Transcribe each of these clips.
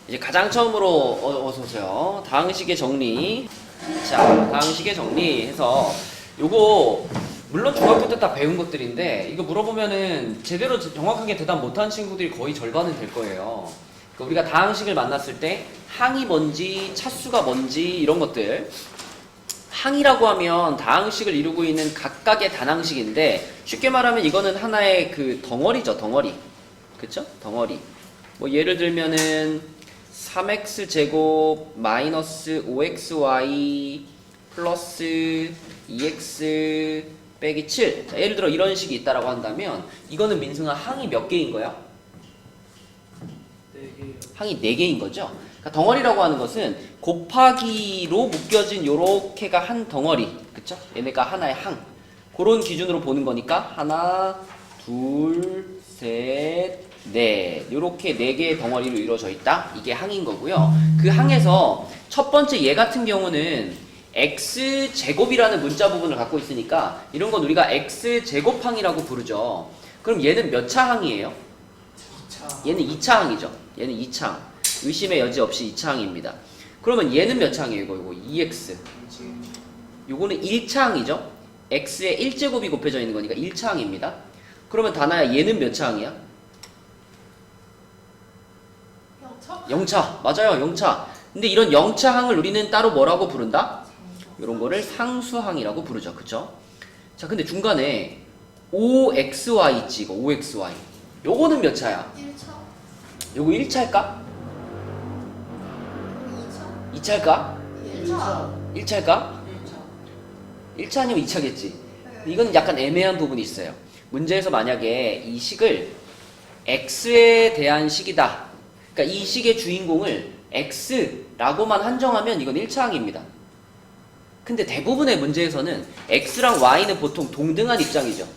이제 가장 처음으로 어서 오세요. 다항식의 정리. 자, 다항식의 정리해서 요거 물론 중학교 때 다 배운 것들인데 이거 물어보면은 제대로 정확하게 대답 못한 친구들이 거의 절반은 될 거예요. 그러니까 우리가 다항식을 만났을 때 항이 뭔지, 차수가 뭔지 이런 것들. 항이라고 하면 다항식을 이루고 있는 각각의 단항식인데 쉽게 말하면 이거는 하나의 그 덩어리죠, 덩어리. 그쵸? 덩어리. 뭐 예를 들면은 3x제곱 마이너스 5xy 플러스 2x 빼기 7. 자, 예를 들어 이런 식이 있다라고 한다면 이거는 민승아 항이 몇 개인 거야? 4개요. 항이 4개인 거죠? 그러니까 덩어리라고 하는 것은 곱하기로 묶여진 요렇게가 한 덩어리. 그쵸? 얘네가 하나의 항. 그런 기준으로 보는 거니까 하나, 둘, 셋, 넷. 요렇게 4개의 덩어리로 이루어져 있다. 이게 항인 거고요. 그 항에서 첫 번째 얘 같은 경우는 x제곱이라는 문자 부분을 갖고 있으니까 이런 건 우리가 x제곱항이라고 부르죠. 그럼 얘는 몇 차 항이에요? 2차. 얘는 2차 항이죠. 얘는 2차 항. 의심의 여지 없이 2차 항입니다. 그러면 얘는 몇 차 항이에요? 이거 2x. 요거는 1차 항이죠. x에 1제곱이 곱해져 있는 거니까 1차 항입니다. 그러면 다나야 얘는 몇 차 항이야? 0차. 맞아요. 0차. 근데 이런 0차 항을 우리는 따로 뭐라고 부른다? 이런 거를 상수항이라고 부르죠. 그쵸? 자, 근데 중간에 5xy 있지. 이거 5xy. 요거는 몇 차야? 1차? 요거 1차일까? 2차? 2차일까? 1차? 1차일까? 1차 아니면 2차겠지. 이건 약간 애매한 부분이 있어요. 문제에서 만약에 이 식을 x에 대한 식이다. 그러니까 이 식의 주인공을 x라고만 한정하면 이건 1차항입니다. 근데 대부분의 문제에서는 x랑 y는 보통 동등한 입장이죠.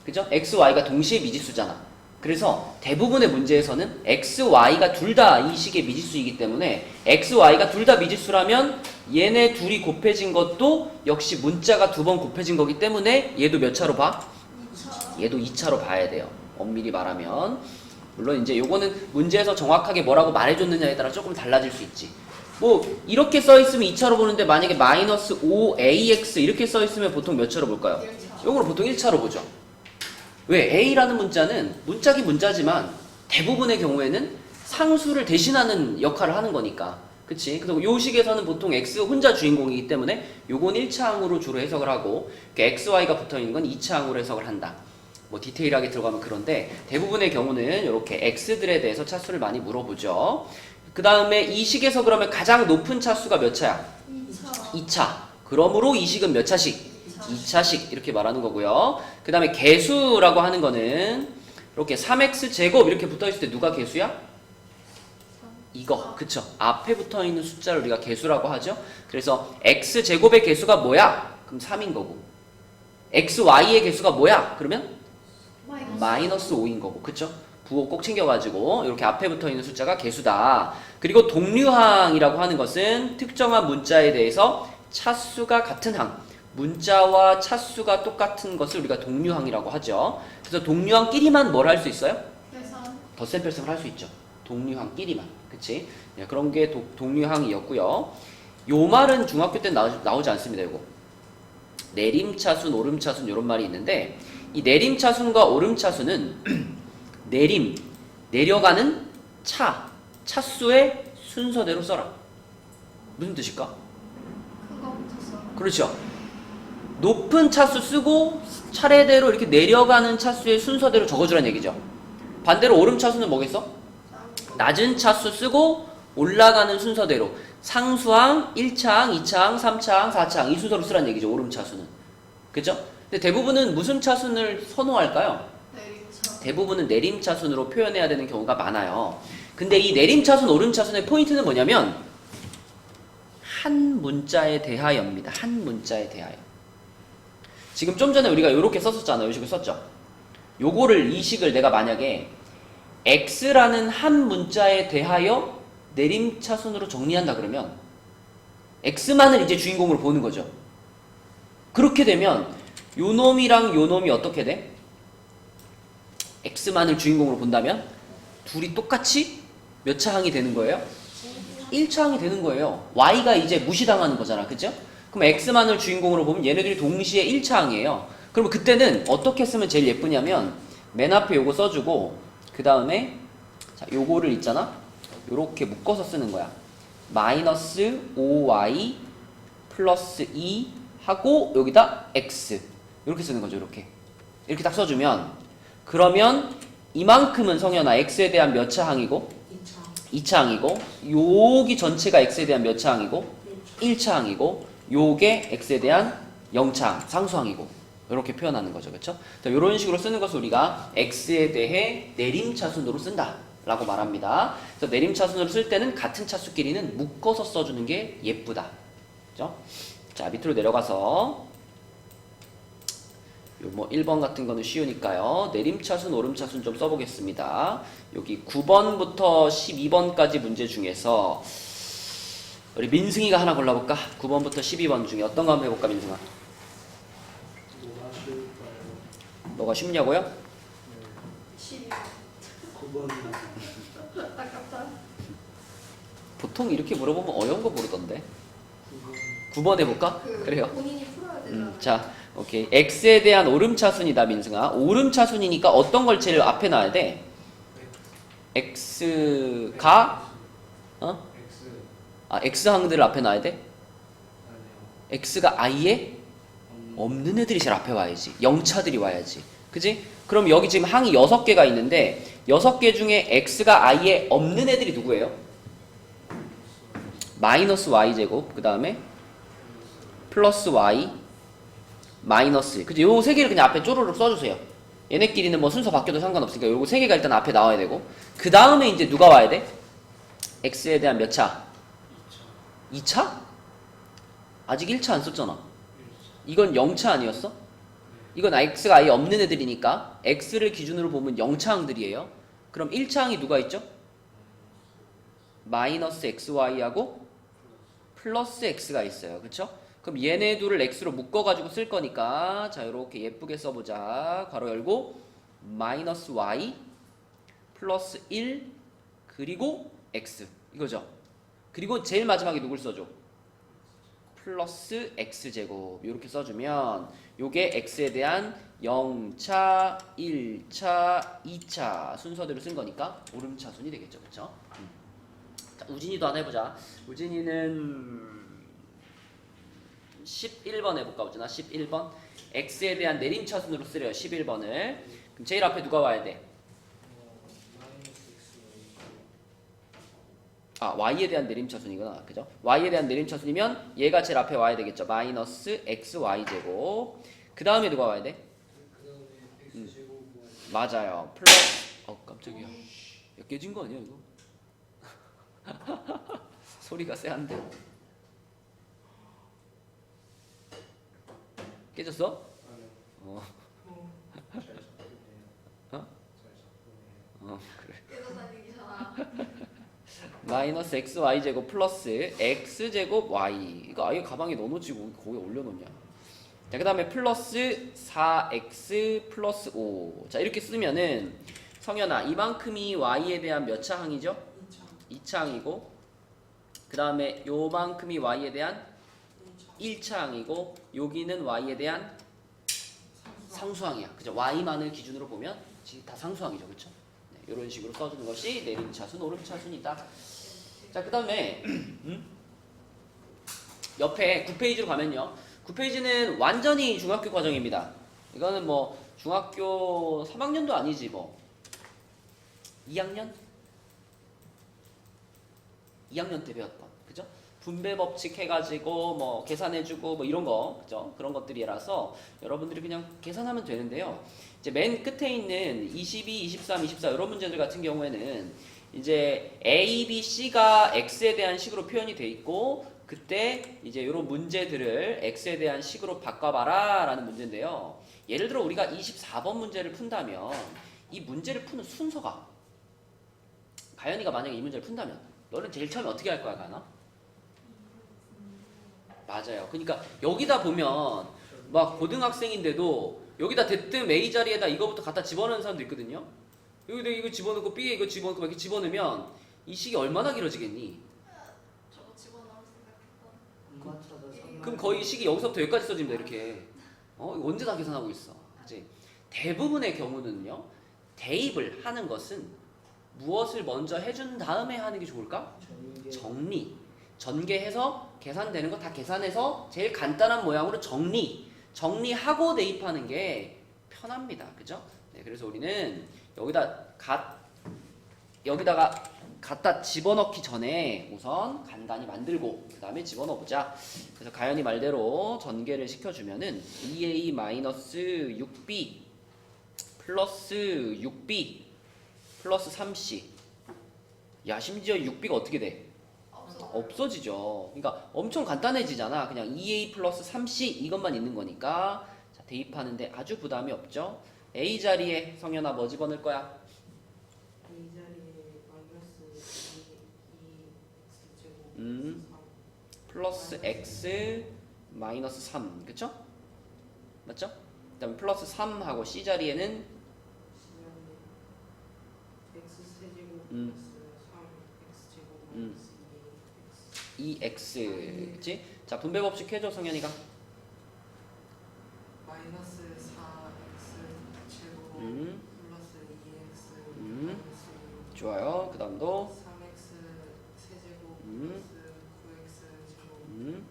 그죠? x, y가 동시에 미지수잖아. 그래서 대부분의 문제에서는 x, y가 둘 다 이 식의 미지수이기 때문에 x, y가 둘 다 미지수라면 얘네 둘이 곱해진 것도 역시 문자가 2번 곱해진 거기 때문에 얘도 몇 차로 봐? 2차? 얘도 2차로 봐야 돼요. 엄밀히 말하면. 물론 이제 요거는 문제에서 정확하게 뭐라고 말해줬느냐에 따라 조금 달라질 수 있지. 뭐 이렇게 써있으면 2차로 보는데 만약에 마이너스 5ax 이렇게 써있으면 보통 몇 차로 볼까요? 1차. 요거는 보통 1차로 보죠. 왜? a라는 문자는 문자긴 문자지만 대부분의 경우에는 상수를 대신하는 역할을 하는 거니까. 그치? 그래서 요 식에서는 보통 x 혼자 주인공이기 때문에 요건 1차항으로 주로 해석을 하고 x, y가 붙어있는 건 2차항으로 해석을 한다. 뭐 디테일하게 들어가면 그런데 대부분의 경우는 이렇게 x들에 대해서 차수를 많이 물어보죠. 그 다음에 이 식에서 그러면 가장 높은 차수가 몇 차야? 2차? 2차. 그러므로 이 식은 몇 차식? 2차식 이렇게 말하는 거고요. 그 다음에 개수라고 하는 거는 이렇게 3x제곱 이렇게 붙어있을 때 누가 개수야? 이거. 그쵸? 앞에 붙어있는 숫자를 우리가 개수라고 하죠. 그래서 x제곱의 개수가 뭐야? 그럼 3인 거고 xy의 개수가 뭐야? 그러면 마이너스 5인 거고. 그쵸? 부호 꼭 챙겨가지고 이렇게 앞에 붙어있는 숫자가 개수다. 그리고 동류항이라고 하는 것은 특정한 문자에 대해서 차수가 같은 항, 문자와 차수가 똑같은 것을 우리가 동류항이라고 하죠. 그래서 동류항끼리만 뭘 할 수 있어요? 계산? 덧셈 뺄셈을 할 수 있죠. 동류항끼리만. 그치? 네, 그런 게 동류항이었고요. 요 말은 중학교 때 나오지 않습니다. 이거 내림차순, 오름차순 이런 말이 있는데 이 내림차순과 오름차순은 내려가는 차수의 순서대로 써라. 무슨 뜻일까? 그거부터 써. 그렇죠. 높은 차수 쓰고 차례대로 이렇게 내려가는 차수의 순서대로 적어주라는 얘기죠. 반대로 오름 차수는 뭐겠어? 낮은 차수 쓰고 올라가는 순서대로 상수항, 1차항, 2차항, 3차항, 4차항 이 순서로 쓰라는 얘기죠. 오름 차수는. 그죠? 근데 대부분은 무슨 차순을 선호할까요? 내림차? 대부분은 내림차순으로 표현해야 되는 경우가 많아요. 근데 이 내림차순, 오름차순의 포인트는 뭐냐면 한 문자에 대하여입니다. 한 문자에 대하여. 지금 좀 전에 우리가 이렇게 썼었잖아요. 이 식을 썼죠. 요거를 이 식을 내가 만약에 x라는 한 문자에 대하여 내림차순으로 정리한다 그러면 x만을 이제 주인공으로 보는 거죠. 그렇게 되면 요 놈이랑 요 놈이 어떻게 돼? x만을 주인공으로 본다면 둘이 똑같이 몇 차 항이 되는 거예요? 1차항이 되는 거예요. y가 이제 무시당하는 거잖아. 그죠? 그럼 x만을 주인공으로 보면 얘네들이 동시에 1차항이에요. 그러면 그때는 어떻게 쓰면 제일 예쁘냐면 맨 앞에 요거 써주고 그 다음에 자 요거를 있잖아. 요렇게 묶어서 쓰는 거야. 마이너스 5y 플러스 2 하고 여기다 x 이렇게 쓰는 거죠. 이렇게 딱 써주면 그러면 이만큼은 성현아 x에 대한 몇 차항이고 2차항이고 여기 전체가 x에 대한 몇 차항이고 1차항이고 요게 x에 대한 0차항 상수항이고 이렇게 표현하는 거죠. 그렇죠? 이런 식으로 쓰는 것을 우리가 x에 대해 내림차순으로 쓴다 라고 말합니다. 그래서 내림차순으로 쓸 때는 같은 차수끼리는 묶어서 써주는 게 예쁘다. 그죠? 자, 밑으로 내려가서 요 뭐 1번 같은 거는 쉬우니까요. 내림차순, 오름차순 좀 써보겠습니다. 여기 9번부터 12번까지 문제 중에서 우리 민승이가 하나 골라볼까? 9번부터 12번 중에 어떤 거 한번 해볼까, 민승아? 뭐가 쉽냐고요? 12. 아깝다. 보통 이렇게 물어보면 어려운 거 모르던데. 9번 해볼까? 그래요. 본인이 풀어야 되잖아. 자, 오케이. x에 대한 오름차순이다, 민승아. 오름차순이니까 어떤 걸 제일 앞에 놔야 돼? x가 x항들을 앞에 놔야 돼? x가 i에 없는 애들이 제일 앞에 와야지. 0차들이 와야지. 그지? 그럼 여기 지금 항이 6개가 있는데 6개 중에 x가 i에 없는 애들이 누구예요? 마이너스 y제곱 그 다음에 플러스 y 마이너스 그치? 요 세 개를 그냥 앞에 쪼르륵 써주세요. 얘네끼리는 뭐 순서 바뀌어도 상관없으니까 요거 세 개가 일단 앞에 나와야 되고 그 다음에 이제 누가 와야 돼? x에 대한 몇 차? 2차? 아직 1차 안 썼잖아. 이건 0차 아니었어? 이건 x가 아예 없는 애들이니까 x를 기준으로 보면 0차항들이에요. 그럼 1차항이 누가 있죠? 마이너스 xy하고 플러스 x가 있어요. 그쵸? 그럼 얘네 둘을 x로 묶어가지고 쓸 거니까 자 이렇게 예쁘게 써보자. 괄호 열고 마이너스 y 플러스 1 그리고 x 이거죠. 그리고 제일 마지막에 누굴 써줘? 플러스 x제곱 이렇게 써주면 요게 x에 대한 0차, 1차, 2차 순서대로 쓴 거니까 오름차순이 되겠죠. 그쵸? 자, 우진이도 하나 해보자. 우진이는 11번 해볼까? 우진아 11번 x에 대한 내림차순으로 쓰래요. 11번을 그럼 제일 앞에 누가 와야 돼? y에 대한 내림차순이구나. 그죠? y에 대한 내림차순이면 얘가 제일 앞에 와야 되겠죠. 마이너스 xy제곱 그 다음에 누가 와야 돼? 맞아요. 플러스 깜짝이야. 야, 깨진 거 아니야 이거? 소리가 세한데. 깨졌어? 어. 그래. 깨져다니기잖아. 마이너스 xy제곱 플러스 x제곱 y 이거 아예 가방에 넣어놓지 거기에 올려놓냐. 자, 그 다음에 플러스 4x 플러스 5. 자, 이렇게 쓰면은 성현아 이만큼이 y에 대한 몇 차항이죠? 2차항이고 그 다음에 요만큼이 y에 대한 1차항이고 여기는 y에 대한 상수항이야. 그죠? y만을 기준으로 보면 다 상수항이죠. 그쵸? 네, 이런 식으로 써주는 것이 내림차순, 오름차순이다. 자, 그 다음에 옆에 9페이지로 가면요. 9페이지는 완전히 중학교 과정입니다. 이거는 뭐 중학교 3학년도 아니지 뭐 2학년? 2학년 때 배웠던 그죠? 분배 법칙 해가지고 뭐 계산해주고 뭐 이런 거 그죠? 그런 것들이라서 여러분들이 그냥 계산하면 되는데요. 이제 맨 끝에 있는 22, 23, 24 이런 문제들 같은 경우에는 이제 A, B, C가 X에 대한 식으로 표현이 돼 있고 그때 이제 이런 문제들을 X에 대한 식으로 바꿔봐라 라는 문제인데요. 예를 들어 우리가 24번 문제를 푼다면 이 문제를 푸는 순서가 가연이가 만약에 이 문제를 푼다면 너는 제일 처음에 어떻게 할 거야, 가나? 맞아요. 그러니까 여기다 보면 막 고등학생인데도 여기다 대뜸 A 자리에다 이거부터 갖다 집어넣는 사람도 있거든요. 여기다 이거 집어넣고 B에 이거 집어넣고 이렇게 집어넣으면 이 식이 얼마나 길어지겠니? 맞춰서 3만. 그럼 거의 식이 여기서부터 여기까지 써집니다. 이렇게. 이거 언제 다 계산하고 있어. 그치? 대부분의 경우는요. 대입을 하는 것은 무엇을 먼저 해준 다음에 하는 게 좋을까? 정리. 전개해서 계산되는 거 다 계산해서 제일 간단한 모양으로 정리하고 대입하는 게 편합니다. 그죠? 네, 그래서 우리는 여기다가 갖다 집어넣기 전에 우선 간단히 만들고 그 다음에 집어넣어보자. 그래서 가연이 말대로 전개를 시켜주면은 2a-6b 플러스 6b 플러스 3c. 야, 심지어 6b가 어떻게 돼? 없어지죠. 그러니까 엄청 간단해지잖아. 그냥 2a 플러스 3c 이것만 있는 거니까. 자, 대입하는데 아주 부담이 없죠. a 자리에 성현아 뭐 집어넣을 거야? A 자리에 마이너스 2x제곱 플러스 x 마이너스 3 그쵸? 맞죠? 그 다음에 플러스 3하고 c 자리에는 x세제곱 플러스 3x제곱 마이너스 2x 그치? 자, 분배 법칙 해줘 성현이가. 마이너스 4x제곱 플러스 2x 마이너스 좋아요. 그 다음도 3x 세제곱 플러스 9x제곱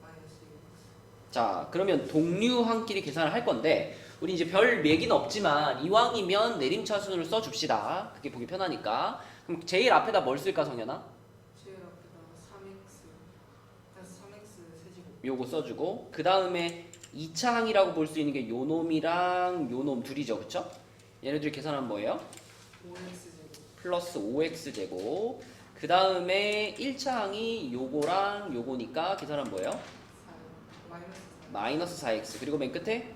마이너스 6x. 자, 그러면 동류항끼리 계산을 할 건데 우리 이제 별 얘기는 없지만 이왕이면 내림차순으로 써줍시다. 그게 보기 편하니까. 그럼 제일 앞에다 뭘 쓸까 성현아? 제일 앞에다가 3x 그래서 3x 세제곱 요거 써주고 그 다음에 2차 항이라고 볼 수 있는 게 요놈이랑 요놈 둘이죠. 그쵸? 얘네들이 계산하면 뭐예요? 5x제곱 플러스 5x제곱. 그 다음에 1차 항이 요거랑 요거니까 계산하면 뭐예요? 4 마이너스 4 마이너스 4x. 그리고 맨 끝에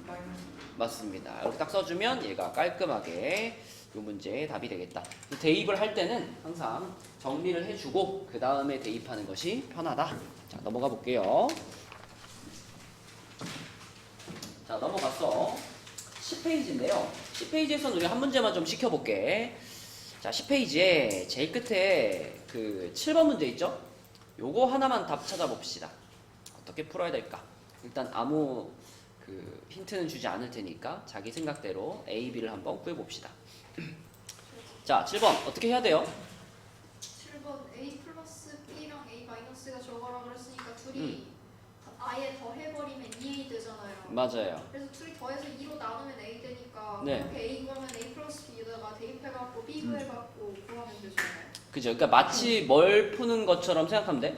마이너스 맞습니다. 이렇게 딱 써주면 얘가 깔끔하게 이 문제의 답이 되겠다. 대입을 할 때는 항상 정리를 해주고 그 다음에 대입하는 것이 편하다. 자, 넘어가 볼게요. 자, 넘어갔어. 10페이지인데요. 10페이지에서는 우리 한 문제만 좀 시켜볼게. 자, 10페이지에 제일 끝에 그 7번 문제 있죠? 요거 하나만 답 찾아봅시다. 어떻게 풀어야 될까? 일단 아무 그 힌트는 주지 않을 테니까 자기 생각대로 A, B를 한번 구해봅시다. 자, 7번 어떻게 해야 돼요? 7번 A 플러스 B랑 A 마이너스가 저거라 그랬으니까 둘이 아예 더해버리면 2A 되잖아요. 맞아요. 그래서 둘이 더해서 2로 나누면 A 되니까 네. 그렇게 A 구하면 A 플러스 B에다가 대입해갖고 B 구해갖고 구하면 되잖아요. 그죠? 그러니까 마치 뭘 푸는 것처럼 생각하면 돼.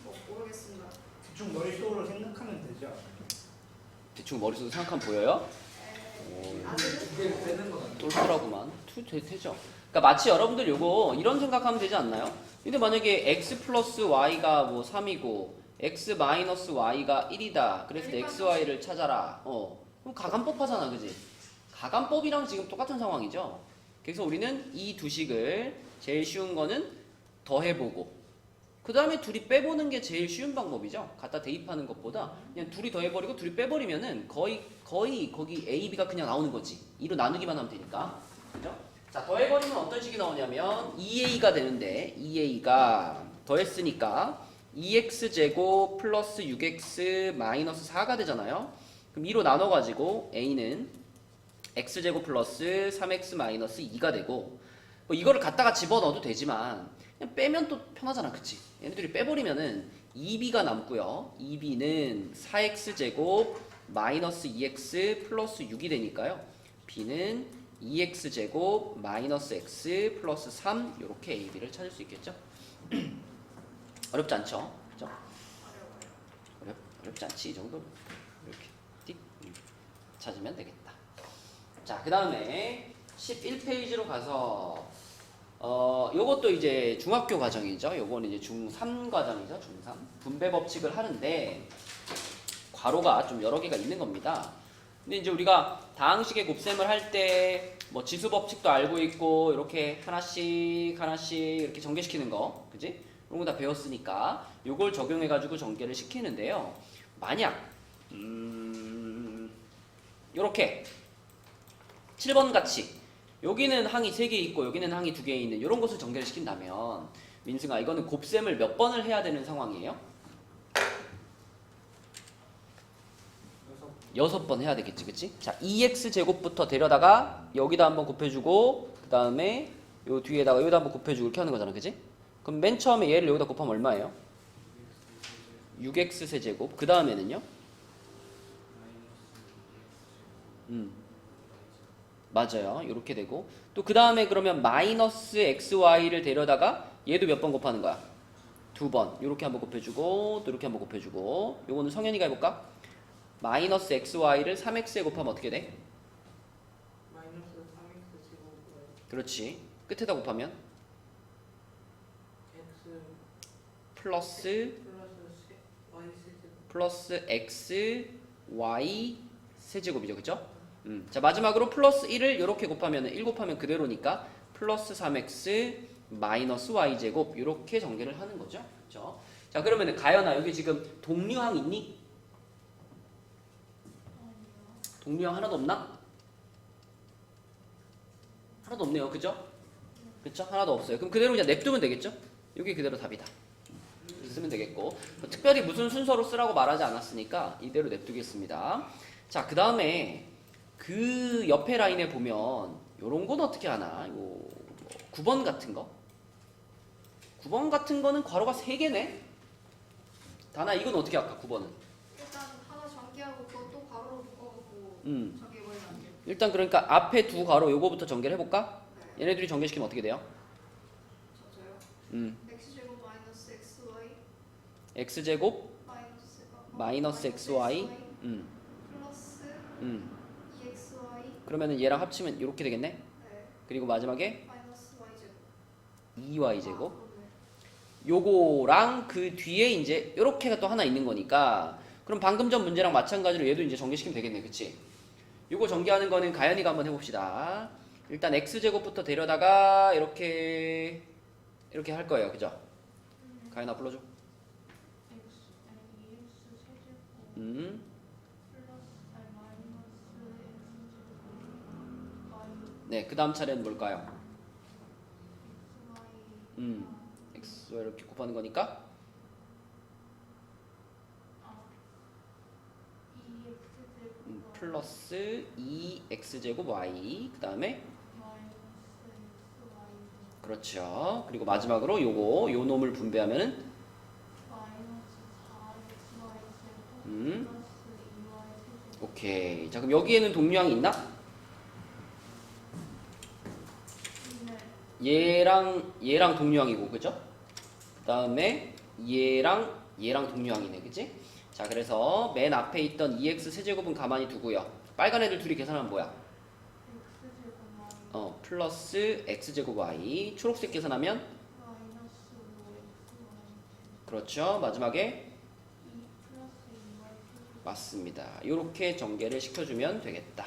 뭐 모르겠습니다. 대충 머릿속으로 생각하면 되죠. 대충 머릿속에 생각하면 보여요? 아직은 두개 되는 거 같아요. 똘똘하구만. 되죠. 그러니까 마치 여러분들 요거 이런 생각하면 되지 않나요? 근데 만약에 x 플러스 y가 뭐 3이고 x 마이너스 y가 1이다. 그랬을 때 xy를 찾아라. 그럼 가간법 하잖아. 그지? 가간법이랑 지금 똑같은 상황이죠. 그래서 우리는 이 두 식을 제일 쉬운 거는 더해보고 그 다음에 둘이 빼보는 게 제일 쉬운 방법이죠. 갖다 대입하는 것보다 그냥 둘이 더해버리고 둘이 빼버리면은 거의 거기 A, B가 그냥 나오는 거지. 2로 나누기만 하면 되니까. 그죠? 자, 더해버리면 어떤 식이 나오냐면 2A가 되는데 2A가 더했으니까 2x제곱 플러스 6x 마이너스 4가 되잖아요. 그럼 2로 나눠가지고 A는 x제곱 플러스 3x 마이너스 2가 되고 뭐 이거를 갖다가 집어넣어도 되지만 그냥 빼면 또 편하잖아. 그치? 얘네들이 빼버리면은 2b가 남고요. 2b는 4x제곱 마이너스 2x 플러스 6이 되니까요. b는 2x제곱 마이너스 x 플러스 3 이렇게 a, b를 찾을 수 있겠죠? 어렵지 않죠? 그죠? 어렵지 않지 이 정도 이렇게 띡 찾으면 되겠다. 자, 그 다음에 11페이지로 가서 요것도 이제 중학교 과정이죠. 요거는 이제 중3 과정이죠. 중3 분배 법칙을 하는데 괄호가 좀 여러 개가 있는 겁니다. 근데 이제 우리가 다항식의 곱셈을 할 때 뭐 지수 법칙도 알고 있고 이렇게 하나씩 이렇게 전개시키는 거, 그지? 이런 거 다 배웠으니까 요걸 적용해 가지고 전개를 시키는데요. 만약 요렇게 7번 같이 여기는 항이 3개 있고 여기는 항이 2개 있는 이런 것을 전개를 시킨다면 민승아 이거는 곱셈을 몇 번을 해야 되는 상황이에요? 6번 해야 되겠지, 그치? 자, 2x 제곱부터 데려다가 여기다 한번 곱해주고 그 다음에 요 뒤에다가 여기다 한번 곱해주고 이렇게 하는 거잖아, 그치? 그럼 맨 처음에 얘를 여기다 곱하면 얼마예요? 6x 세제곱. 그 다음에는요? 맞아요. 이렇게 되고 또 그 다음에 그러면 마이너스 xy를 데려다가 얘도 몇 번 곱하는 거야? 2번. 이렇게 한번 곱해주고 또 이렇게 한번 곱해주고 요거는 성현이가 해볼까? 마이너스 xy를 3x에 곱하면 어떻게 돼? 마이너스 3x 제곱 그렇지. 끝에다 곱하면 x 플러스 y 세제곱 플러스 x y 세제곱이죠, 그죠? 자, 마지막으로 플러스 1을 이렇게 곱하면 1 곱하면 그대로니까 플러스 3x 마이너스 y 제곱 이렇게 전개를 하는 거죠, 그죠? 자, 그러면은 가연아 여기 지금 동류항 있니? 동류항 하나도 없나? 하나도 없네요, 그죠? 그쵸? 하나도 없어요. 그럼 그대로 그냥 냅두면 되겠죠? 여기 그대로 답이다. 쓰면 되겠고 뭐 특별히 무슨 순서로 쓰라고 말하지 않았으니까 이대로 냅두겠습니다. 자, 그 다음에 그 옆에 라인에 보면 요런 건 어떻게 하나? 요 9번 같은 거? 9번 같은 거는 괄호가 3개네? 다나 이건 어떻게 할까? 9번은 일단 하나 전개하고 그것도 가로로 묶어갖고 전개해버리면 안 돼요. 일단 그러니까 앞에 두 괄호 요거부터 전개를 해볼까? 네. 얘네들이 전개시키면 어떻게 돼요? 저요? x제곱 마이너스 xy x제곱 마이너스 xy 플러스 음. 2xy 그러면은 얘랑 합치면 이렇게 되겠네? 네. 그리고 마지막에 마이너스 y제곱 2y제곱 아, 그렇네. 요거랑 그 뒤에 이제 요렇게가 또 하나 있는 거니까 그럼 방금 전 문제랑 마찬가지로 얘도 이제 전개시키면 되겠네, 그치? 요거 전개하는 거는 가연이가 한번 해봅시다. 일단 x제곱부터 데려다가 이렇게 할 거예요, 그죠? 가연아 불러줘. 네, 그 다음 차례는 뭘까요? x와 이렇게 곱하는 거니까 플러스 2x제곱 y 그 다음에 그렇죠. 그리고 마지막으로 요 놈을 분배하면은 오케이. 자, 그럼 여기에는 동류항이 있나? 얘랑 동류항이고, 그죠? 그 다음에 얘랑 동류항이네, 그치? 자, 그래서 맨 앞에 있던 2x 세제곱은 가만히 두고요. 빨간 애들 둘이 계산하면 뭐야? 플러스 x제곱 y. 초록색 계산하면? 그렇죠. 마지막에? 맞습니다. 이렇게 전개를 시켜주면 되겠다.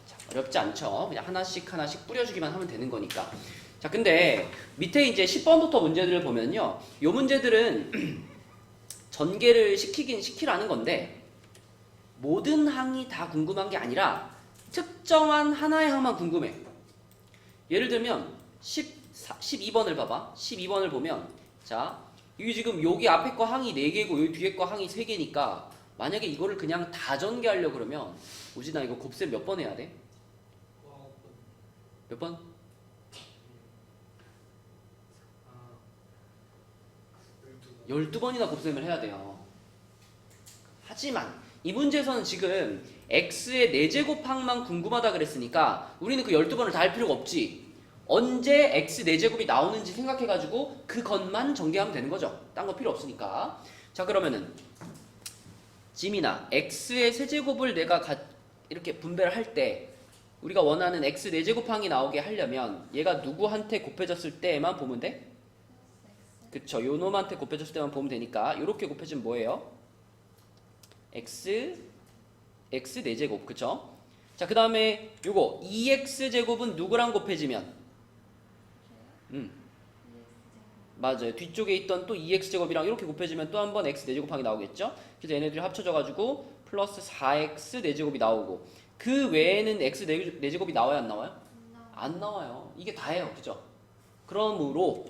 자, 어렵지 않죠? 그냥 하나씩 뿌려주기만 하면 되는 거니까. 자, 근데 밑에 이제 10번부터 문제들을 보면요. 요 문제들은 전개를 시키라는 건데 모든 항이 다 궁금한 게 아니라 특정한 하나의 항만 궁금해. 예를 들면 12번을 봐봐. 12번을 보면 자, 이게 지금 여기 앞에 거 항이 4개고 여기 뒤에 거 항이 3개니까 만약에 이거를 그냥 다 전개하려고 그러면 우진아 이거 곱셈 몇 번 해야 돼? 몇 번? 12번이나 곱셈을 해야 돼요. 하지만 이 문제에서는 지금 x의 4제곱항만 궁금하다 그랬으니까 우리는 그 12번을 다 할 필요가 없지. 언제 x 4제곱이 나오는지 생각해가지고 그것만 전개하면 되는 거죠. 딴 거 필요 없으니까. 자, 그러면은 지민아, x의 세제곱을 내가 이렇게 분배를 할 때 우리가 원하는 x 4제곱항이 나오게 하려면 얘가 누구한테 곱해졌을 때만 보면 돼? 그쵸, 요 놈한테 곱해졌을 때만 보면 되니까 이렇게 곱해지면 뭐예요? x 4제곱, 그쵸? 자, 그 다음에 요거 2x제곱은 누구랑 곱해지면? 맞아요. 뒤쪽에 있던 또 2x제곱이랑 이렇게 곱해지면 또 한 번 x 4제곱항이 나오겠죠? 그래서 얘네들이 합쳐져가지고 플러스 4x 4제곱이 나오고 그 외에는 x 4제곱이 나와야 안 나와요? 안 나와요. 이게 다예요. 그죠? 그러므로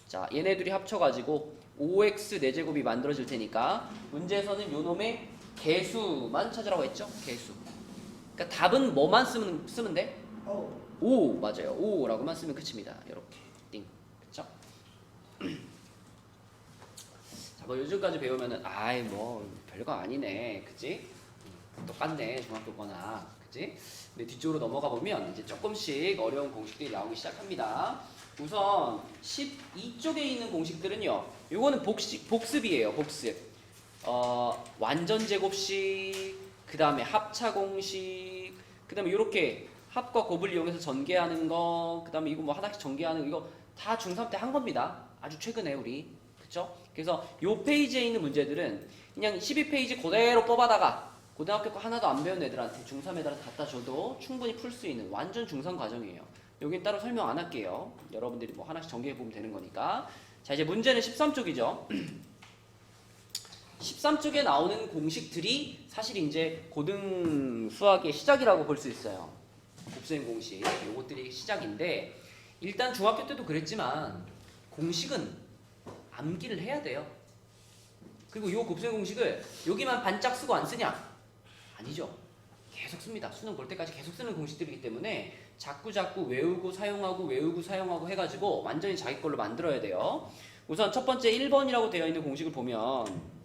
자 얘네들이 합쳐가지고 5x 4제곱이 만들어질 테니까 문제에서는 요놈의 개수만 찾으라고 했죠? 개수. 그러니까 답은 뭐만 쓰면 돼? 5 맞아요. 5라고만 쓰면 끝입니다. 이렇게 띵. 그쵸? 자, 뭐 요즘까지 배우면은 아이 뭐 별거 아니네. 그치? 똑같네. 중학교 거나. 그치? 근데 뒤쪽으로 넘어가 보면 이제 조금씩 어려운 공식들이 나오기 시작합니다. 우선 12쪽에 있는 공식들은요. 요거는 복습이에요. 복습. 완전 제곱식, 그 다음에 합차 공식, 그 다음에 요렇게 합과 곱을 이용해서 전개하는 거, 그 다음에 이거 뭐 하나씩 전개하는 거, 이거 다 중3 때 한 겁니다. 아주 최근에 우리. 그쵸? 그래서 요 페이지에 있는 문제들은 그냥 12페이지 그대로 뽑아다가 고등학교 거 하나도 안 배운 애들한테 중3 애들한테 갖다 줘도 충분히 풀 수 있는 완전 중3 과정이에요. 여긴 따로 설명 안 할게요. 여러분들이 뭐 하나씩 전개해보면 되는 거니까. 자, 이제 문제는 13쪽이죠. 13쪽에 나오는 공식들이 사실 이제 고등 수학의 시작이라고 볼 수 있어요. 곱셈 공식. 요것들이 시작인데 일단 중학교 때도 그랬지만 공식은 암기를 해야 돼요. 그리고 요 곱셈 공식을 여기만 반짝 쓰고 안 쓰냐? 아니죠. 계속 씁니다. 수능 볼 때까지 계속 쓰는 공식들이기 때문에 자꾸 외우고 사용하고 해가지고 완전히 자기 걸로 만들어야 돼요. 우선 첫 번째 1번이라고 되어 있는 공식을 보면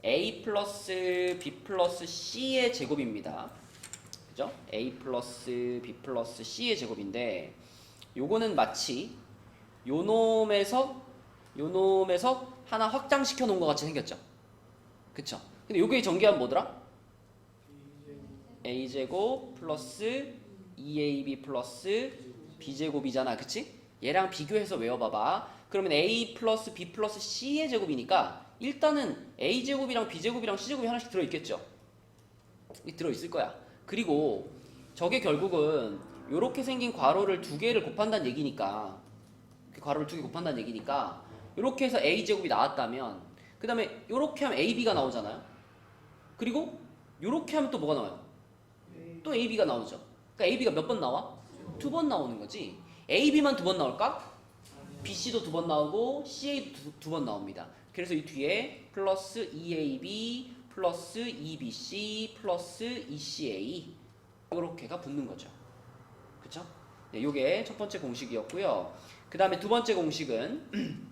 a 플러스 b 플러스 c의 제곱입니다. 그죠? a 플러스 b 플러스 c의 제곱인데 요거는 마치 요놈에서 하나 확장시켜 놓은 것 같이 생겼죠? 그쵸? 근데 요게 전개하면 뭐더라? a제곱 플러스 2ab 플러스 b제곱이잖아. 그치? 얘랑 비교해서 외워봐봐. 그러면 a 플러스 b 플러스 c의 제곱이니까 일단은 a제곱이랑 b제곱이랑 c제곱이 하나씩 들어있겠죠? 들어있을 거야. 그리고 저게 결국은 요렇게 생긴 괄호를 두 개를 곱한다는 얘기니까 괄호를 두 개 곱한다는 얘기니까 요렇게 해서 a제곱이 나왔다면 그 다음에 요렇게 하면 ab가 나오잖아요. 그리고 요렇게 하면 또 뭐가 나와요? 또 ab가 나오죠. 그러니까 ab가 몇 번 나와? 2번 나오는 거지. ab만 2번 나올까? bc도 2번 나오고 ca도 2번 나옵니다. 그래서 이 뒤에 플러스 2ab 플러스 2bc 플러스 2ca 요렇게가 붙는 거죠. 그쵸? 네, 요게 첫 번째 공식이었고요. 그 다음에 두 번째 공식은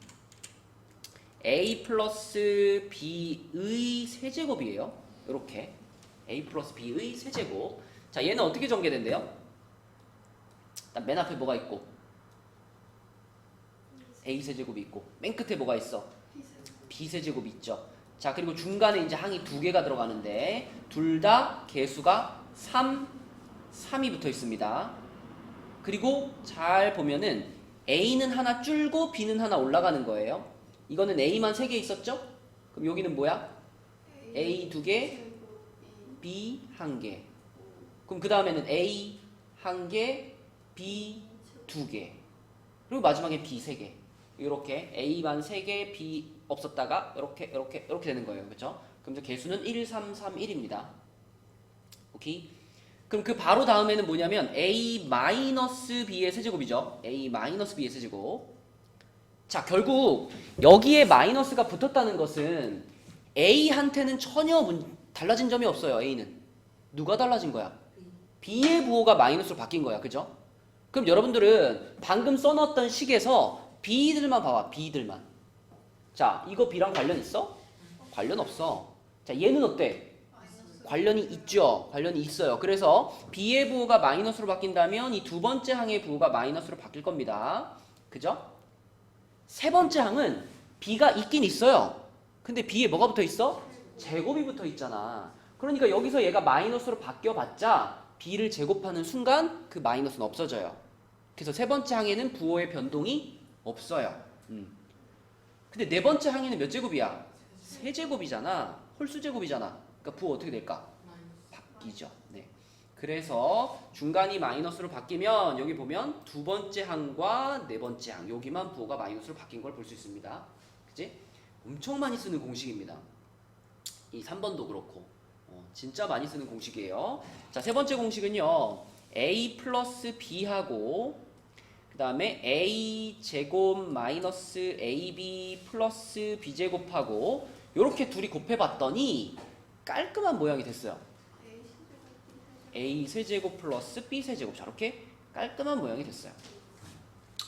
a 플러스 b의 세제곱이에요. 요렇게 a 플러스 b의 세제곱. 자, 얘는 어떻게 전개된대요? 일단 맨 앞에 뭐가 있고 a 세제곱이 있고 맨 끝에 뭐가 있어? b 세제곱이 있죠. 자, 그리고 중간에 이제 항이 두 개가 들어가는데 둘 다 개수가 3이 붙어 있습니다. 그리고 잘 보면은 a는 하나 줄고 b는 하나 올라가는 거예요. 이거는 a만 3개 있었죠? 그럼 여기는 뭐야? a 2개, b 1개. 그럼 그 다음에는 a 1개, b 2개. 그리고 마지막에 b 3개. 이렇게 a만 3개, b 없었다가 이렇게 되는 거예요. 그렇죠? 그럼 개수는 1, 3, 3, 1입니다. 오케이? 그럼 그 바로 다음에는 뭐냐면 a-b의 세제곱이죠. a-b의 세제곱. 자, 결국 여기에 마이너스가 붙었다는 것은 a한테는 전혀 달라진 점이 없어요. a는. 누가 달라진 거야? b의 부호가 마이너스로 바뀐 거야. 그죠? 그럼 여러분들은 방금 써놨던 식에서 b들만 봐봐. b들만. 자, 이거 b랑 관련 있어? 관련 없어. 자, 얘는 어때? 관련이 있죠. 관련이 있어요. 그래서 b의 부호가 마이너스로 바뀐다면 이 두 번째 항의 부호가 마이너스로 바뀔 겁니다. 그죠? 세 번째 항은 b가 있긴 있어요. 근데 b에 뭐가 붙어 있어? 제곱이 붙어 있잖아. 그러니까 여기서 얘가 마이너스로 바뀌어봤자 b를 제곱하는 순간 그 마이너스는 없어져요. 그래서 세 번째 항에는 부호의 변동이 없어요. 근데 네 번째 항에는 몇 제곱이야? 세제곱이잖아. 홀수제곱이잖아. 그러니까 부호 어떻게 될까? 바뀌죠. 네. 그래서 중간이 마이너스로 바뀌면 여기 보면 두 번째 항과 네 번째 항 여기만 부호가 마이너스로 바뀐 걸 볼 수 있습니다. 그치? 엄청 많이 쓰는 공식입니다. 이 3번도 그렇고 진짜 많이 쓰는 공식이에요. 자, 세 번째 공식은요. a 플러스 b하고 그 다음에 a 제곱 마이너스 ab 플러스 b 제곱하고 요렇게 둘이 곱해봤더니 깔끔한 모양이 됐어요. a 세제곱 플러스 b 세제곱. 저렇게 깔끔한 모양이 됐어요.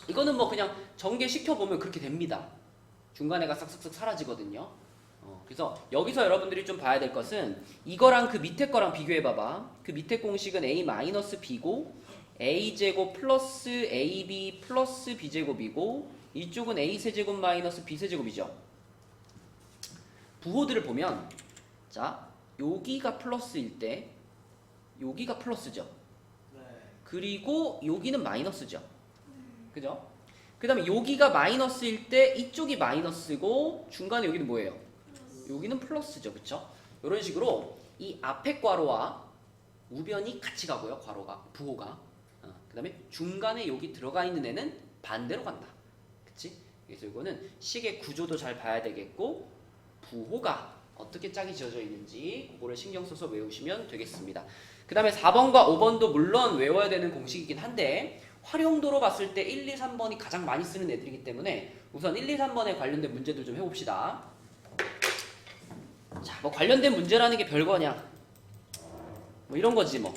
이거는 뭐 그냥 전개시켜보면 그렇게 됩니다. 중간에가 싹싹싹 사라지거든요. 그래서 여기서 여러분들이 좀 봐야 될 것은 이거랑 그 밑에 거랑 비교해봐봐. 그 밑에 공식은 a 마이너스 b고 a제곱 플러스 ab 플러스 b제곱이고 이쪽은 a 세제곱 마이너스 b 세제곱이죠. 부호들을 보면 자 여기가 플러스일 때 여기가 플러스죠. 네. 그리고 여기는 마이너스죠. 그죠? 그 다음에 여기가 마이너스일 때 이쪽이 마이너스고 중간에 여기는 뭐예요? 여기는 플러스죠. 그쵸? 이런 식으로 이 앞에 괄호와 우변이 같이 가고요. 괄호가 부호가 그 다음에 중간에 여기 들어가 있는 애는 반대로 간다. 그치? 그래서 이거는 식의 구조도 잘 봐야 되겠고 부호가 어떻게 짝이 지어져 있는지 그거를 신경 써서 외우시면 되겠습니다. 그 다음에 4번과 5번도 물론 외워야 되는 공식이긴 한데 활용도로 봤을 때 1, 2, 3번이 가장 많이 쓰는 애들이기 때문에 우선 1, 2, 3번에 관련된 문제들 좀 해봅시다. 자, 뭐 관련된 문제라는 게 별거냐? 뭐 이런 거지 뭐.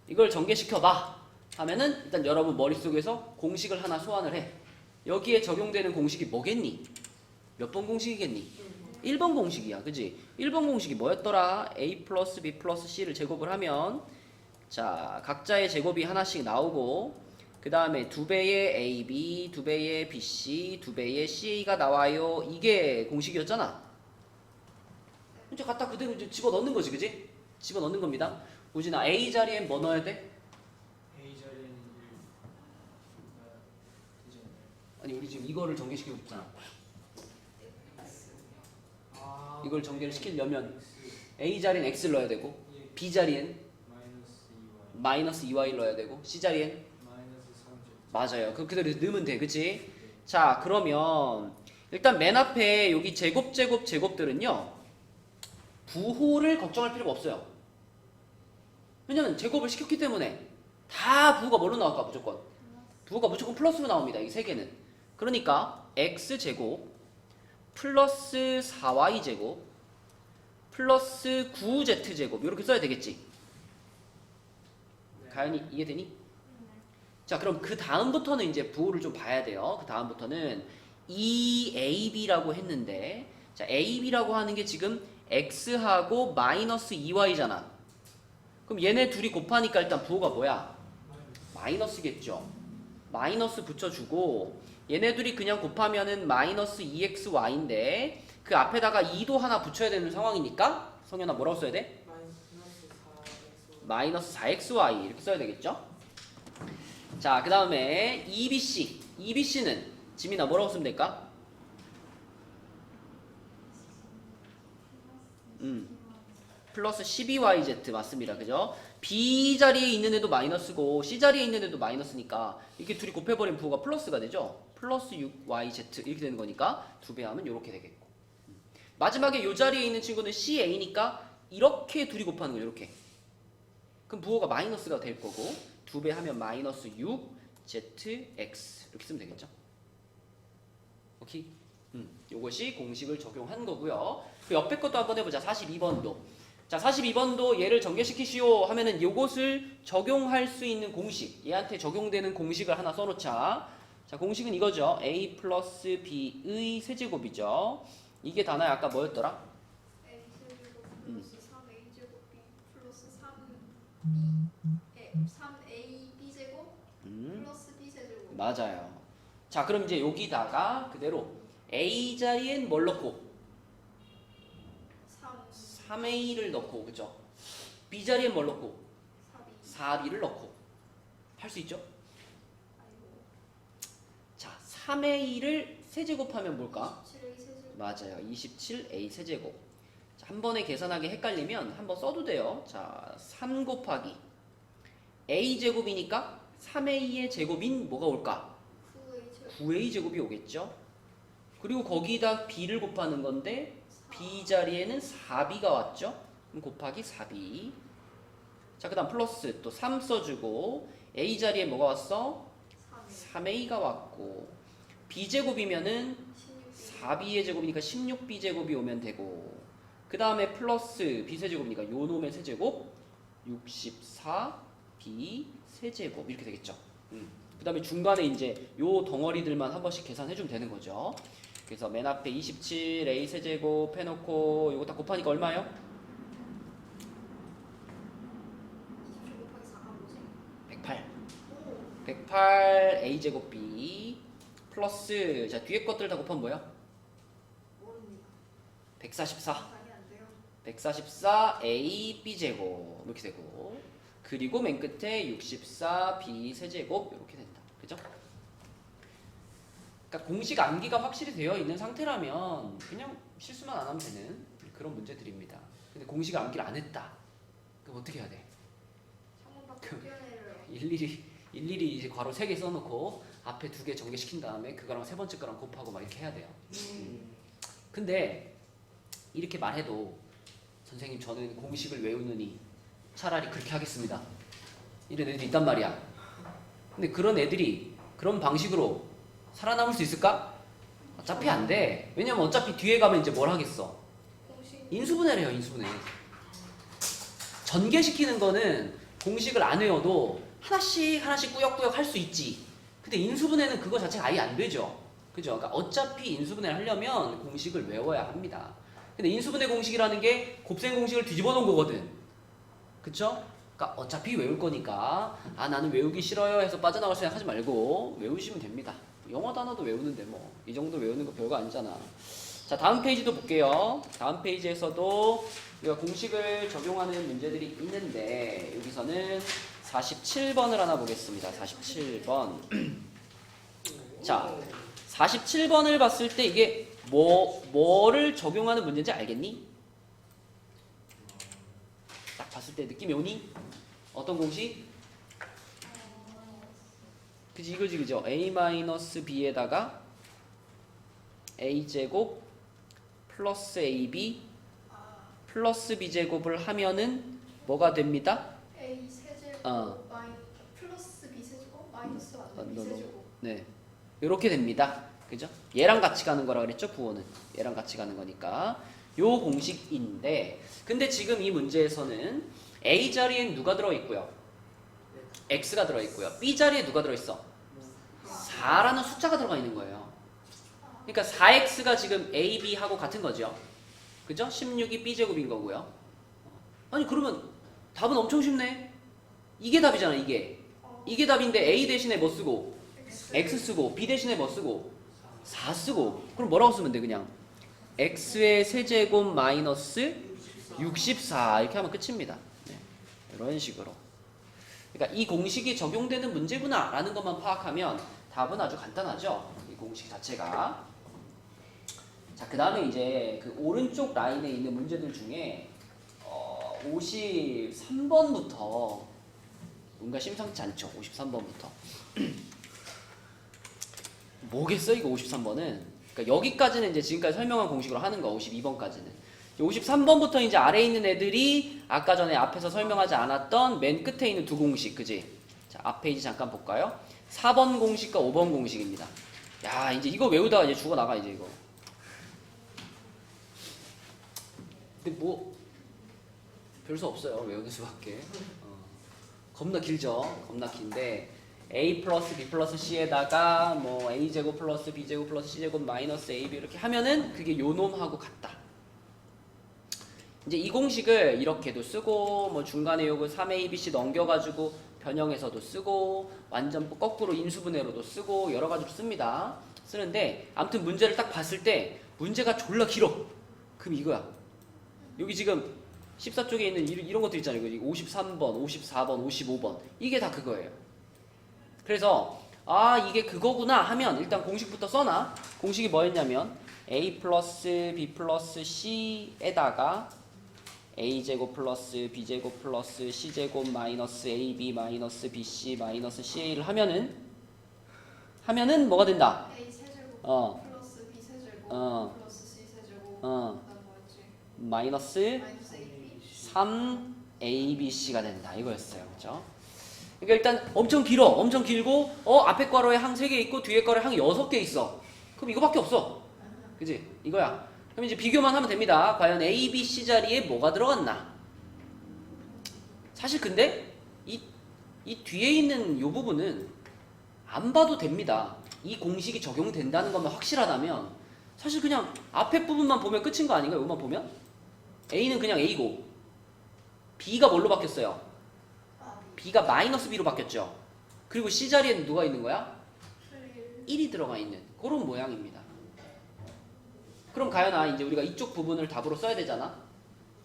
이걸 전개시켜봐 하면은 일단 여러분 머릿속에서 공식을 하나 소환을 해. 여기에 적용되는 공식이 뭐겠니? 몇 번 공식이겠니? 1번 공식이야. 그지? 1번 공식이 뭐였더라? a 플러스 b 플러스 c를 제곱을 하면 자 각자의 제곱이 하나씩 나오고 그 다음에 2배의 ab, 2배의 bc, 2배의 ca가 나와요. 이게 공식이었잖아. 이제 갖다 그대로 이제 집어넣는 거지. 그지? 집어넣는 겁니다. 우진아 a 자리엔 뭐 넣어야 돼? A 자리에는 1 되지 않나요? 아니 우리 지금 이거를 전개시키고 있잖아. 아, 이걸 전개를 시키려면 a 자리엔 x를 넣어야 되고 예. b 자리엔 마이너스 2y 마이너스 2y를 넣어야 되고 c 자리엔 마이너스 3제 맞아요. 그대로 넣으면 돼. 그치? 자 그러면 일단 맨 앞에 여기 제곱들은요 부호를 걱정할 필요가 없어요. 왜냐면 제곱을 시켰기 때문에 다 부호가 뭐로 나올까? 무조건 부호가 무조건 플러스로 나옵니다. 이 세 개는. 그러니까 x제곱 플러스 4y제곱 플러스 9z제곱 이렇게 써야 되겠지. 가연이 이해되니? 자 그럼 그 다음부터는 이제 부호를 좀 봐야 돼요. 그 다음부터는 EAB라고 했는데 자 AB라고 하는 게 지금 X하고 마이너스 2Y잖아. 그럼 얘네 둘이 곱하니까 일단 부호가 뭐야? 마이너스겠죠. 마이너스 붙여주고 얘네 둘이 그냥 곱하면은 마이너스 2XY인데 그 앞에다가 2도 하나 붙여야 되는 상황이니까 성현아 뭐라고 써야 돼? 마이너스 4XY 이렇게 써야 되겠죠? 자, 그 다음에 EBC. EBC는 지민아 뭐라고 쓰면 될까? 플러스 12YZ 맞습니다. 그죠? B 자리에 있는 애도 마이너스고 C 자리에 있는 애도 마이너스니까 이렇게 둘이 곱해버린 부호가 플러스가 되죠? 플러스 6YZ 이렇게 되는 거니까 2배 하면 이렇게 되겠고 마지막에 이 자리에 있는 친구는 CA니까 이렇게 둘이 곱하는 거예요. 이렇게. 그럼 부호가 마이너스가 될 거고 2배 하면 마이너스 6ZX 이렇게 쓰면 되겠죠? 오케이? 요것이 공식을 적용한 거고요. 그 옆에 것도 한번 해보자. 42번도. 자, 42번도 얘를 전개시키시오 하면은 요것을 적용할 수 있는 공식, 얘한테 적용되는 공식을 하나 써놓자. 자, 공식은 이거죠. a 플러스 b의 세제곱이죠. 이게 단어야 아까 뭐였더라? a 제곱 플러스 3a 제곱 b 플러스 3a b 제곱 플러스 b 세제곱. 맞아요. 자, 그럼 이제 여기다가 그대로 a 자리엔 뭘 넣고? 3a를 넣고, 그죠? b 자리엔 뭘 넣고? 4b를 넣고 할 수 있죠? 자, 3a를 세제곱하면 뭘까? 27a 세제곱. 맞아요. 27a 세제곱. 자, 한 번에 계산하기 헷갈리면 한번 써도 돼요. 자, 3 곱하기 a 제곱이니까 3a의 제곱인 뭐가 올까? 9a 제곱. 9a 제곱이 오겠죠? 그리고 거기다 b를 곱하는 건데 b 자리에는 4b가 왔죠? 그럼 곱하기 4b 자, 그 다음 플러스 또 3 써주고 A 자리에 뭐가 왔어? 3A가 왔고 B제곱이면은 4B의 제곱이니까 16B제곱이 오면 되고 그 다음에 플러스 B세제곱이니까 요 놈의 세제곱 64B 세제곱 이렇게 되겠죠. 그 다음에 중간에 이제 요 덩어리들만 한 번씩 계산해주면 되는 거죠. 그래서 맨 앞에 27 A 세제곱 해놓고 요거 다 곱하니까 얼마예요? 27 곱하기 4가 뭐지? 108 오 108 A제곱 B 플러스 자 뒤에 것들 다 곱하면 뭐야? 모릅니다. 144 계산이 안 돼요. 144 A B제곱 이렇게 되고 그리고 맨 끝에 64 B 세제곱 이렇게 된다. 그죠? 그러니까 공식 암기가 확실히 되어 있는 상태라면 그냥 실수만 안 하면 되는 그런 문제들입니다. 근데 공식 암기를 안 했다. 그럼 어떻게 해야 돼? 창문 밖으로 뛰어내려요. 일일이 이제 괄호 3개 써놓고 앞에 2개 전개시킨 다음에 그거랑 세 번째 거랑 곱하고 막 이렇게 해야 돼요. 근데 이렇게 말해도 선생님 저는 공식을 외우느니 차라리 그렇게 하겠습니다. 이런 애들이 있단 말이야. 근데 그런 애들이 그런 방식으로 살아남을 수 있을까? 어차피 안 돼. 왜냐면 어차피 뒤에 가면 이제 뭘 하겠어? 공식 인수분해를 해요. 인수분해. 전개시키는 거는 공식을 안 외워도 하나씩 꾸역꾸역 할 수 있지. 근데 인수분해는 그거 자체가 아예 안 되죠. 그죠? 그러니까 어차피 인수분해를 하려면 공식을 외워야 합니다. 근데 인수분해 공식이라는 게 곱셈 공식을 뒤집어 놓은 거거든. 그쵸? 그러니까 어차피 외울 거니까 아 나는 외우기 싫어요 해서 빠져나갈 생각 하지 말고 외우시면 됩니다. 영어 단어도 외우는데 뭐 이 정도 외우는 거 별거 아니잖아. 자 다음 페이지도 볼게요. 다음 페이지에서도 우리가 공식을 적용하는 문제들이 있는데 여기서는 47번을 하나 보겠습니다. 47번. 자 47번을 봤을 때 이게 뭐를 적용하는 문제인지 알겠니? 딱 봤을 때 느낌이 오니? 어떤 공식? 그지 이거지 그죠? A-B에다가 A제곱 플러스 AB 플러스 B제곱을 하면은 뭐가 됩니다? A 세제곱 플러스 B 세제곱 마이너스 B 세제곱. 네, 이렇게 됩니다. 그죠? 얘랑 같이 가는 거라 그랬죠? 부호는 얘랑 같이 가는 거니까 요 공식인데 근데 지금 이 문제에서는 A 자리엔 누가 들어있고요? X가 들어있고요. B 자리에 누가 들어있어? 4라는 숫자가 들어가 있는 거예요. 그러니까 4X가 지금 A, B하고 같은 거죠. 그죠? 16이 B제곱인 거고요. 아니 그러면 답은 엄청 쉽네. 이게 답이잖아 이게. 이게 답인데 A 대신에 뭐 쓰고? X 쓰고 B 대신에 뭐 쓰고? 4 쓰고. 그럼 뭐라고 쓰면 돼 그냥? X의 세제곱 마이너스 64 이렇게 하면 끝입니다. 네. 이런 식으로. 그러니까 이 공식이 적용되는 문제구나 라는 것만 파악하면 답은 아주 간단하죠. 이 공식 자체가. 자, 그 다음에 이제 그 오른쪽 라인에 있는 문제들 중에 53번부터 뭔가 심상치 않죠. 53번부터. 뭐겠어 이거 53번은. 그러니까 여기까지는 이제 지금까지 설명한 공식으로 하는 거 52번까지는. 53번부터 이제 아래에 있는 애들이 아까 전에 앞에서 설명하지 않았던 맨 끝에 있는 두 공식, 그지? 자, 앞 페이지 잠깐 볼까요? 4번 공식과 5번 공식입니다. 야, 이제 이거 외우다가 이제 죽어 나가 이제 이거. 근데 뭐 별수 없어요. 외우는 수밖에. 겁나 길죠. 겁나 긴데 A 플러스 B 플러스 C에다가 뭐 A제곱 플러스 B제곱 플러스 C제곱 마이너스 AB 이렇게 하면은 그게 요 놈하고 같다. 이제 이 공식을 이렇게도 쓰고 뭐 중간에 요거 3ABC 넘겨가지고 변형해서도 쓰고 완전 거꾸로 인수분해로도 쓰고 여러 가지로 씁니다. 쓰는데 아무튼 문제를 딱 봤을 때 문제가 졸라 길어. 그럼 이거야. 여기 지금 14쪽에 있는 이런 것들 있잖아요. 53번, 54번, 55번 이게 다 그거예요. 그래서 아 이게 그거구나 하면 일단 공식부터 써놔. 공식이 뭐였냐면 A 플러스 B 플러스 C에다가 A제곱 플러스 B제곱 플러스 C제곱 마이너스 AB 마이너스 BC 마이너스 CA를 하면은 뭐가 된다? A 세제곱 플러스 B 세제곱 플러스 C 세제곱 그다음 뭐였지? 마이너스 마이너스 AB 3 ABC가 된다 이거였어요. 그죠? 그러니까 일단 엄청 길어. 엄청 길고 앞에 괄호에 항 3개 있고 뒤에 괄호에 항 6개 있어. 그럼 이거밖에 없어. 그지? 이거야. 그럼 이제 비교만 하면 됩니다. 과연 A, B, C 자리에 뭐가 들어갔나? 사실 근데 이 뒤에 있는 이 부분은 안 봐도 됩니다. 이 공식이 적용된다는 것만 확실하다면 사실 그냥 앞에 부분만 보면 끝인 거 아닌가요? 이것만 보면? A는 그냥 A고 B가 뭘로 바뀌었어요? B가 마이너스 B로 바뀌었죠. 그리고 C 자리에는 누가 있는 거야? 1이 들어가 있는 그런 모양입니다. 그럼 가연아 이제 우리가 이쪽 부분을 답으로 써야 되잖아.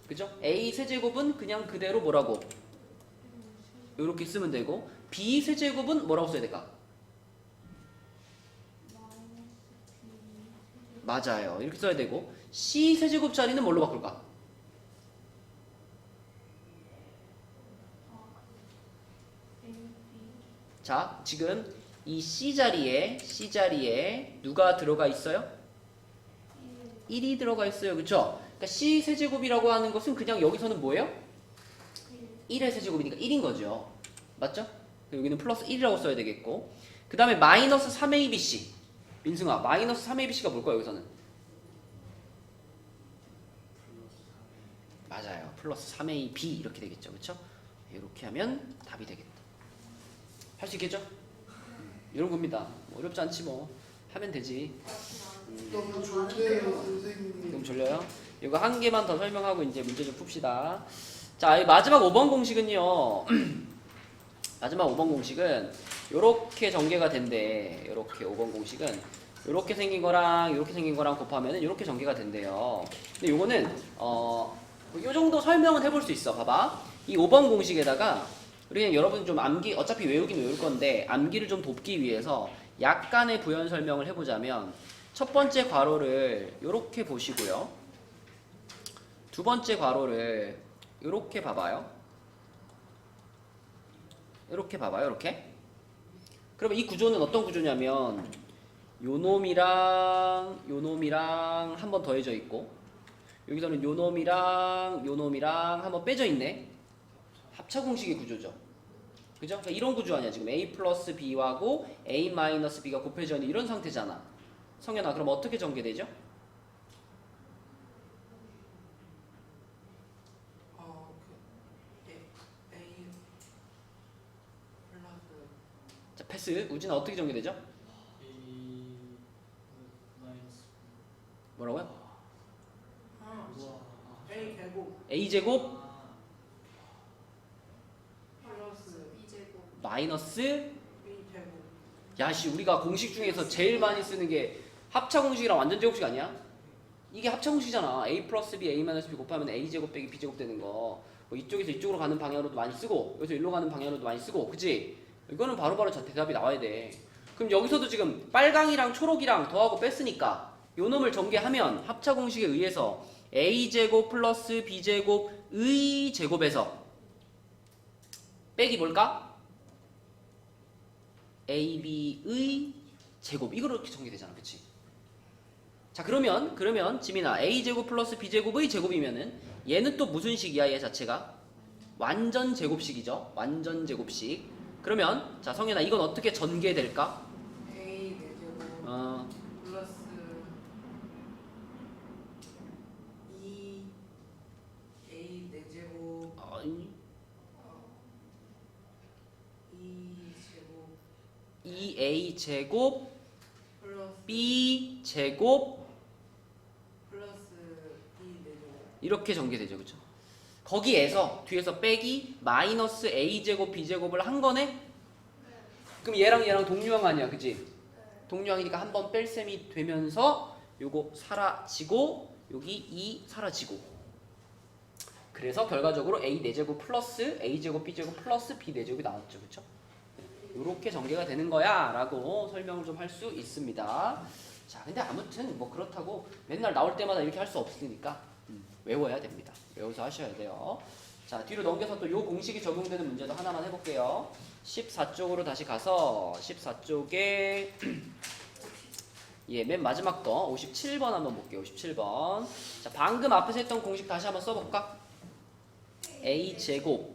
그죠? A 세제곱은 그냥 그대로 뭐라고? 이렇게 쓰면 되고 B 세제곱은 뭐라고 써야 될까? 맞아요. 이렇게 써야 되고 C 세제곱 자리는 뭘로 바꿀까? 자, 지금 이 C 자리에 누가 들어가 있어요? 1이 들어가 있어요. 그쵸? 그러니까 C 세제곱이라고 하는 것은 그냥 여기서는 뭐예요? 1의 세제곱이니까 1인 거죠. 맞죠? 여기는 플러스 1이라고 써야 되겠고 그 다음에 마이너스 3abc 민승아 마이너스 3abc가 뭘까요 여기서는? 맞아요. 플러스 3ab 이렇게 되겠죠. 그쵸? 이렇게 하면 답이 되겠다. 할 수 있겠죠? 이런 겁니다. 뭐 어렵지 않지 뭐. 하면 되지. 너무 좋대요 선생님. 너무 졸려요? 이거 한 개만 더 설명하고 이제 문제 좀 풉시다. 자, 이 마지막 5번 공식은요. 마지막 5번 공식은 요렇게 전개가 된대. 요렇게 5번 공식은 요렇게 생긴 거랑 요렇게 생긴 거랑 곱하면은 요렇게 전개가 된대요. 근데 요거는 요 정도 설명은 해볼 수 있어. 봐봐. 이 5번 공식에다가 우리 그냥 여러분 좀 암기 어차피 외우긴 외울 건데 암기를 좀 돕기 위해서 약간의 부연 설명을 해보자면 첫 번째 괄호를 요렇게 보시고요. 두 번째 괄호를 요렇게 봐봐요. 요렇게 봐봐요. 요렇게. 그러면 이 구조는 어떤 구조냐면 요 놈이랑 한 번 더해져 있고 여기서는 요 놈이랑 한 번 빼져 있네. 합차 공식의 구조죠. 그죠? 그러니까 이런 구조 아니야. 지금 A 플러스 B하고 A 마이너스 B가 곱해져 있는 이런 상태잖아. 성현아, 그럼 어떻게 전개되죠? A 플러스 자, 패스. 우진아 어떻게 전개되죠? 뭐라고요? A 제곱 A 제곱 플러스 B제곱 마이너스 B 제곱. 야씨 우리가 공식 중에서 제일 많이 쓰는 게 합차 공식이랑 완전 제곱식 아니야? 이게 합차 공식이잖아. A 플러스 B, A 마이너스 B 곱하면 A 제곱 빼기 B 제곱 되는 거. 뭐 이쪽에서 이쪽으로 가는 방향으로도 많이 쓰고 여기서 일로 가는 방향으로도 많이 쓰고 그치? 이거는 바로바로 대답이 나와야 돼. 그럼 여기서도 지금 빨강이랑 초록이랑 더하고 뺐으니까 요 놈을 전개하면 합차 공식에 의해서 A 제곱 플러스 B 제곱의 제곱에서 빼기 뭘까? AB의 제곱 이거로 이렇게 전개되잖아. 그치? 자 그러면 지민아 A제곱 플러스 B제곱의 제곱이면은 얘는 또 무슨 식이야? 얘 자체가 완전 제곱식이죠. 완전 제곱식. 그러면 자 성현아 이건 어떻게 전개될까? A 4제곱 플러스 2 A 4제곱 아니, 2제곱 2A 제곱 플러스 B 제곱 플러스 B 4제곱. 이렇게 전개되죠. 그쵸? 거기에서 뒤에서 빼기 마이너스 A 제곱 B 제곱을 한 거네? 그럼 얘랑 동류항 아니야. 그치? 동류항이니까 한 번 뺄 셈이 되면서 요거 사라지고 여기 2 사라지고 그래서 결과적으로 A 4제곱 플러스 A 제곱 B 제곱 플러스 B 4제곱이 나왔죠. 그쵸? 요렇게 전개가 되는 거야 라고 설명을 좀 할 수 있습니다. 자 근데 아무튼 뭐 그렇다고 맨날 나올 때마다 이렇게 할 수 없으니까 외워야 됩니다. 외워서 하셔야 돼요. 자 뒤로 넘겨서 또 요 공식이 적용되는 문제도 하나만 해볼게요. 14쪽으로 다시 가서 14쪽에 예, 맨 마지막 거 57번 한번 볼게요. 57번. 자 방금 앞에서 했던 공식 다시 한번 써볼까? A 제곱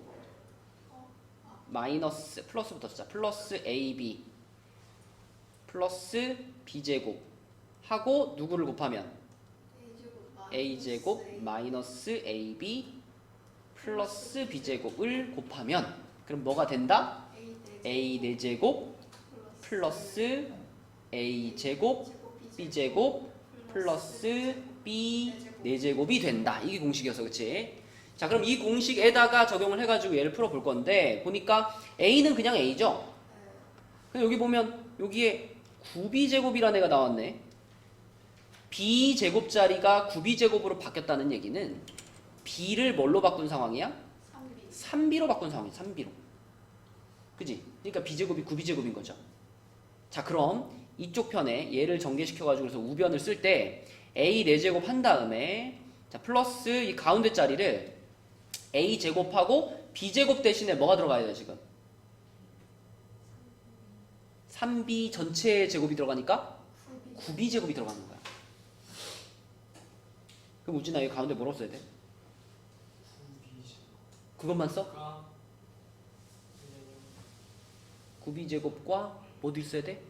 마이너스 플러스부터 쓰자. 플러스 AB 플러스 B 제곱 하고 누구를 곱하면 A 제곱 마이너스 AB 플러스 B 제곱을 곱하면 그럼 뭐가 된다? A 4제곱 플러스 A 제곱 B 제곱 플러스 B 4제곱이 된다. 이게 공식이었어, 그치? 자, 그럼 이 공식에다가 적용을 해가지고 얘를 풀어볼 건데 보니까 A는 그냥 A죠? 근데 여기 보면 여기에 9B제곱이라는 애가 나왔네. B제곱자리가 9B제곱으로 바뀌었다는 얘기는 B를 뭘로 바꾼 상황이야? 3B로 바꾼 상황이야. 3B로. 그지? 그러니까 B제곱이 9B제곱인 거죠. 자, 그럼 이쪽 편에 얘를 전개시켜가지고 그래서 우변을 쓸 때 A 4제곱 한 다음에 자 플러스 이 가운데 자리를 A 제곱하고 B 제곱 대신에 뭐가 들어가야 돼 지금? 3B 전체 제곱이 들어가니까 9B 제곱이 들어가는 거야. 그럼 우진아 여기 가운데 뭐라고 써야 돼? 그것만 써? 9B 제곱과 뭐도 있어야 돼?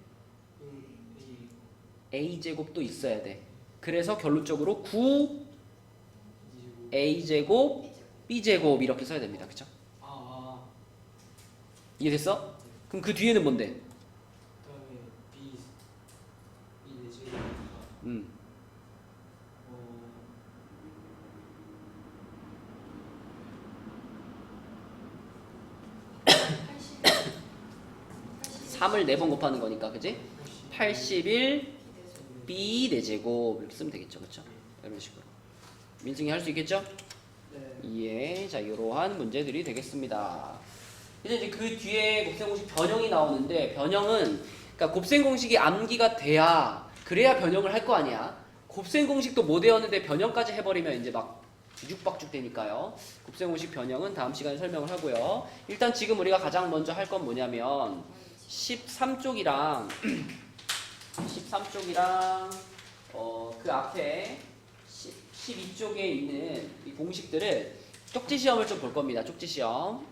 A 제곱도 있어야 돼. 그래서 결론적으로 9A 제곱 B 제곱 이렇게 써야 됩니다. 그쵸? 이해됐어? 그럼 그 뒤에는 뭔데? 그다음에 B 4제곱 음. 어, 3을 4번 곱하는 거니까, 그지? 81 B 4제곱 이렇게 쓰면 되겠죠, 그쵸? 이런 식으로. 민승이 할 수 있겠죠? 네. 예, 자 이러한 문제들이 되겠습니다. 이제 그 뒤에 곱셈 공식 변형이 나오는데 변형은 그러니까 곱셈 공식이 암기가 돼야 그래야 변형을 할 거 아니야. 곱셈 공식도 못 외웠는데 변형까지 해버리면 이제 막 뒤죽박죽 되니까요. 곱셈 공식 변형은 다음 시간에 설명을 하고요. 일단 지금 우리가 가장 먼저 할 건 뭐냐면 13쪽이랑 13쪽이랑 그 앞에 12쪽에 있는 이 공식들을 쪽지 시험을 좀 볼 겁니다. 쪽지 시험.